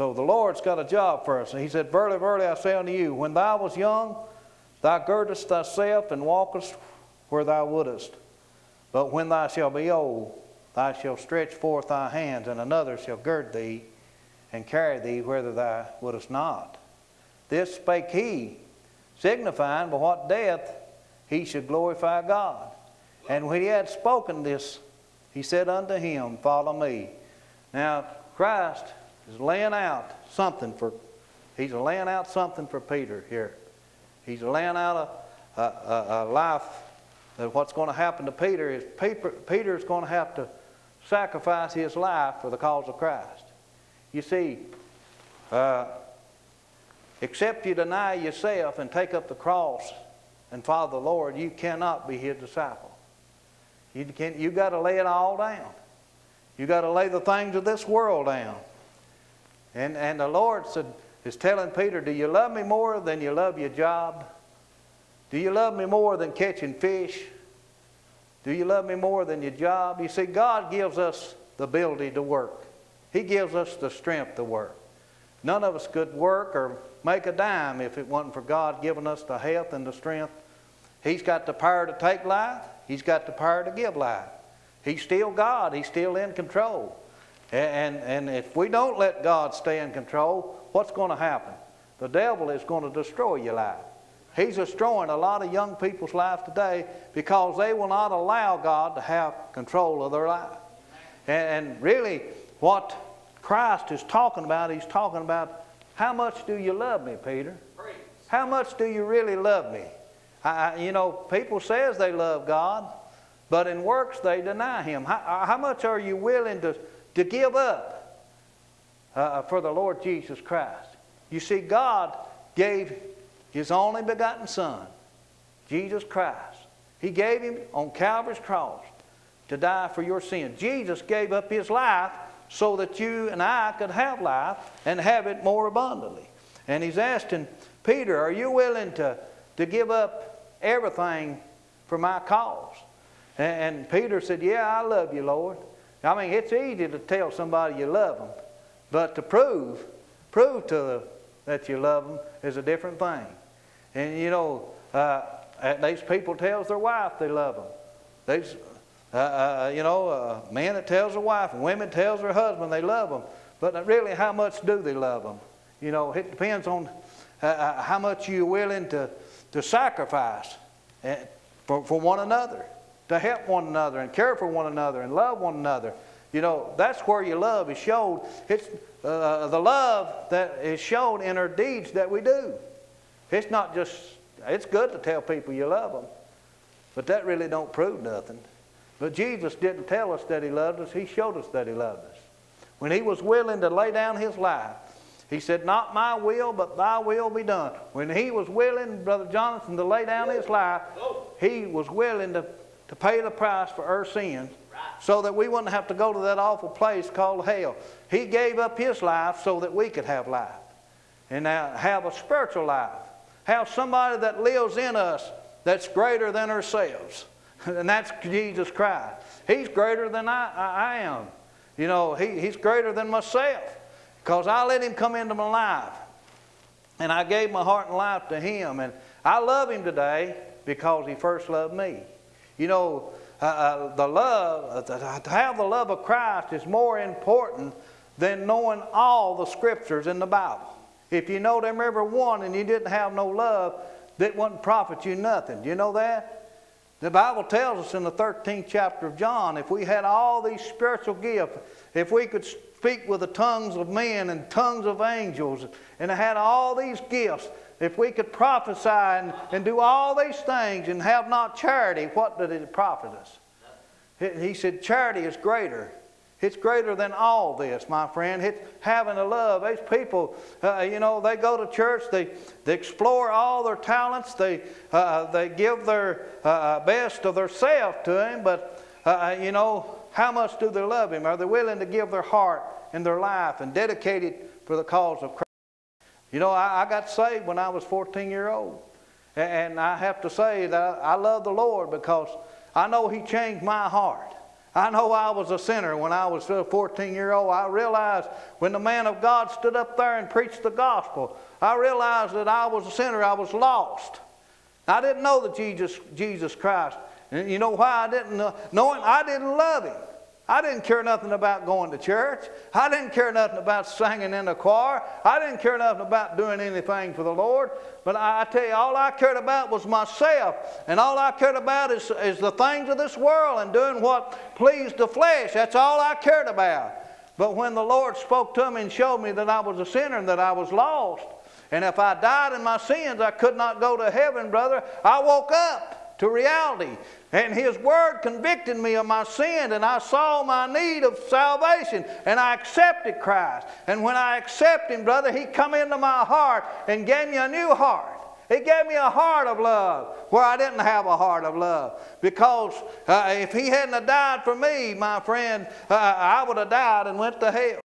So the Lord's got a job for us. And he said, verily, verily, I say unto you, when thou wast young, thou girdest thyself and walkest where thou wouldest. But when thou shalt be old, thou shalt stretch forth thy hands, and another shall gird thee and carry thee whither thou wouldest not. This spake he, signifying by what death he should glorify God. And when he had spoken this, he said unto him, follow me. Now, Christ is laying out something for, he's laying out something for Peter here. He's laying out a life that what's going to happen to Peter is Peter's going to have to sacrifice his life for the cause of Christ. You see, except you deny yourself and take up the cross and follow the Lord, you cannot be his disciple. You got to lay it all down. You got to lay the things of this world down. And the Lord is telling Peter, do you love me more than you love your job? Do you love me more than catching fish? Do you love me more than your job? You see, God gives us the ability to work. He gives us the strength to work. None of us could work or make a dime if it wasn't for God giving us the health and the strength. He's got the power to take life. He's got the power to give life. He's still God. He's still in control. And if we don't let God stay in control, what's going to happen? The devil is going to destroy your life. He's destroying a lot of young people's lives today because they will not allow God to have control of their life. And really, what Christ is talking about, he's talking about, how much do you love me, Peter? How much do you really love me? You know, people says they love God, but in works they deny Him. How much are you willing to give up for the Lord Jesus Christ? You see, God gave His only begotten Son, Jesus Christ. He gave Him on Calvary's cross to die for your sins. Jesus gave up His life so that you and I could have life and have it more abundantly. And He's asking Peter, are you willing to give up everything for my cause? And Peter said, yeah, I love you, Lord. I mean, it's easy to tell somebody you love them, but to prove to them that you love them is a different thing. And you know, these people tells their wife they love them. These, men that tells their wife, and women tells their husband they love them. But really, how much do they love them? You know, it depends on how much you're willing to sacrifice for one another, to help one another and care for one another and love one another. You know, that's where your love is showed. It's the love that is shown in our deeds that we do. It's not just, it's good to tell people you love them, but that really don't prove nothing. But Jesus didn't tell us that He loved us. He showed us that He loved us. When He was willing to lay down His life, He said, not my will, but thy will be done. When He was willing, Brother Jonathan, to lay down His life, He was willing to pay the price for our sins so that we wouldn't have to go to that awful place called hell. He gave up His life so that we could have life and have a spiritual life. Have somebody that lives in us that's greater than ourselves. And that's Jesus Christ. He's greater than I am. You know, He's greater than myself. Because I let Him come into my life. And I gave my heart and life to Him. And I love Him today because He first loved me. You know, to have the love of Christ is more important than knowing all the scriptures in the Bible. If you know them every one and you didn't have no love, that wouldn't profit you nothing. Do you know that? The Bible tells us in the 13th chapter of John, if we had all these spiritual gifts, if we could speak with the tongues of men and tongues of angels, and had all these gifts, if we could prophesy and do all these things and have not charity, what did it profit us? He said charity is greater. It's greater than all this, my friend. It's having a love. These people, they go to church. They explore all their talents. They give their best of themselves to Him. But, how much do they love Him? Are they willing to give their heart and their life and dedicate it for the cause of Christ? You know, I got saved when I was 14 years old. And I have to say that I love the Lord because I know He changed my heart. I know I was a sinner when I was a 14-year-old. I realized when the man of God stood up there and preached the gospel, I realized that I was a sinner. I was lost. I didn't know that Jesus Christ. And you know why I didn't know him? I didn't love him. I didn't care nothing about going to church. I didn't care nothing about singing in the choir. I didn't care nothing about doing anything for the Lord. But I tell you, all I cared about was myself. And all I cared about is the things of this world and doing what pleased the flesh. That's all I cared about. But when the Lord spoke to me and showed me that I was a sinner and that I was lost, and if I died in my sins, I could not go to heaven, brother, I woke up to reality. And His Word convicted me of my sin, and I saw my need of salvation, and I accepted Christ. And when I accepted Him, brother, He come into my heart and gave me a new heart. He gave me a heart of love where I didn't have a heart of love. Because if He hadn't have died for me, my friend, I would have died and went to hell.